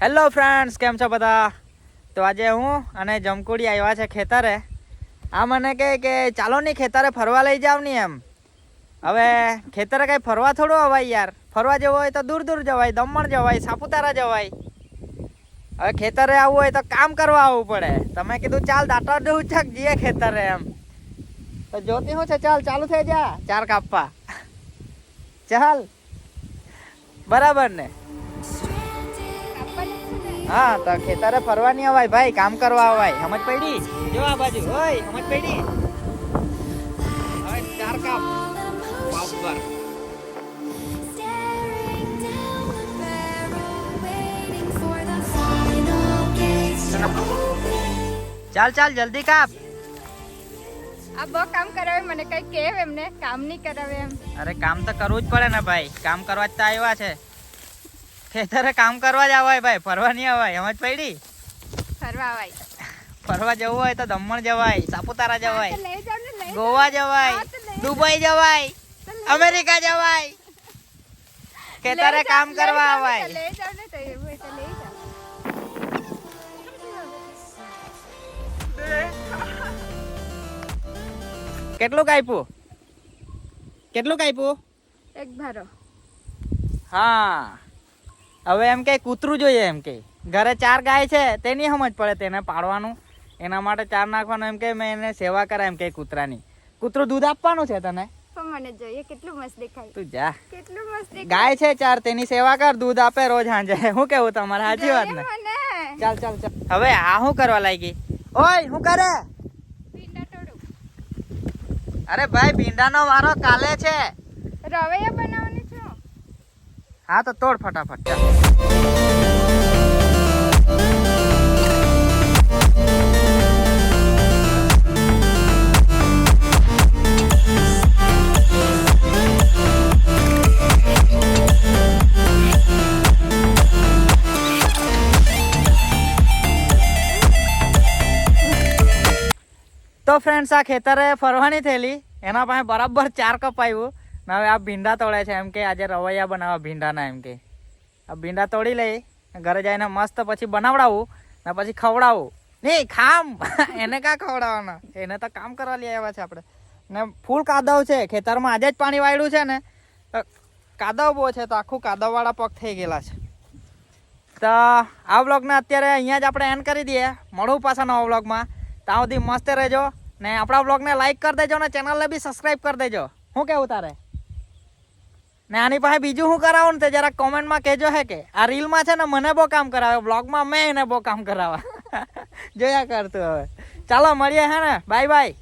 Hello friends, કેમ છો બધા? તો આજે હું અને જમકુડી આવ્યા છે ખેતરે. આ મને કહે કે ચાલો ની ખેતરે ફરવા લઈ જાવ ની એમ. હવે ખેતરે કઈ ફરવા થોડું અવાય યાર. ફરવા જવું હોય તો દૂર દૂર જવાય, દમણ જવાય, સાપુતારા જવાય. હવે ખેતરે આવવું હોય તો કામ કરવા આવવું પડે. તમે કીધું ચાલ દાંતા દઉં છક જઈએ ખેતરે એમ. તો જોતી શું છે, ચાલ ચાલુ થઈ જા ચાર કાપવા. ચાલ બરાબર ને? હા, તો ખેતરે ફરવા નહીં અવાય ભાઈ, કામ કરવા અવાય. સમજ પડી? જો આ બાજુ હોય, સમજ પડી? હવે ચાર કાપ બરાબર. ચાલ ચાલ જલ્દી કાપ. આ બહુ કામ કરાવે, મને કઈ કેવ એમને કામ નહીં કરાવે એમ. અરે કામ તો કરવું જ પડે ને ભાઈ, કામ કરવા જ તો આવ્યા છે. ખેતરે કામ કરવા જ આવાય ભાઈ, ફરવા નહીં આવાય. સમજ પડી? ફરવા આવાય. ફરવા જવું હોય તો દમણ જવાય, સાપુતારા જવાય, લઈ જાવ ને, લઈ ગોવા જવાય, દુબઈ જવાય, અમેરિકા જવાય. ખેતરે કામ કરવા આવાય. લઈ જાવ ને, તો એવું હોય તો લઈ જાવ. કેટલું કાપ્યું? કેટલું કાપ્યું? એક ભારો. હા, હવે એમ કે કૂતરું જોઈએ. એમ કે ઘરે 4 ગાય છે, તેની સમજ પડે તેને પાડવાનું. એના માટે 4 નાખવાનું. એમ કે મેં એને સેવા કરા એમ કે કૂતરાની. કૂતરું દૂધ આપવાનું છે તને. પણ મને જોઈએ કેટલું મસ્ત દેખાય. તું જા. કેટલું મસ્ત દેખાય. ગાય છે 4, તેની સેવા કર, દૂધ આપે રોજ સાંજે. શું કેવું તમારે? સાચી વાત ને? મને ચાલ ચાલ ચાલ. હવે આ શું કરવા લાગી? ઓય શું કરે? ભીંડા તોડું. અરે ભાઈ, ભીંડાનો વારો કાલે છે. રવૈયા બનાવવાની છું. હા તો તોડ ફટાફટ. ચાલ. તો ફ્રેન્ડ્સ, આ ખેતરે ફરવાની થયેલી, એના પાસે બરાબર 4 કપ આવ્યું. ને હવે આ ભીંડા તોડે છે. એમ કે આજે રવૈયા બનાવવા ભીંડાના. એમ કે આ ભીંડા તોડી લઈ, ઘરે જઈને મસ્ત પછી બનાવડાવું ને પછી ખવડાવું. નહીં ખામ એને કાં ખવડાવવાના? એને તો કામ કરવા લઈ આવ્યા છે આપણે. ને ફૂલ કાદવ છે ખેતરમાં. આજે જ પાણી વાળ્યું છે ને, તો કાદવ બહુ છે, તો આખું કાદવવાળા પગ થઈ ગયેલા છે. તો આ વ્લોગને અત્યારે અહીંયા જ આપણે એન્ડ કરી દઈએ. મળું પાછા નવા વ્લોગમાં. ત્યાં સુધી મસ્ત રહેજો ને આપણા વ્લોગને લાઈક કરી દેજો ને ચેનલને બી સબસ્ક્રાઈબ કરી દેજો. શું કેવું તારે? ને આની પાસે બીજું શું કરાવું ને તે જરા કોમેન્ટમાં કહેજો. હે કે આ રીલમાં છે ને મને બહુ કામ કરાવે, બ્લોગમાં મેં એને બહુ કામ કરાવવા. જોયા કરતું. હવે ચાલો મળીએ હે ને. Bye bye.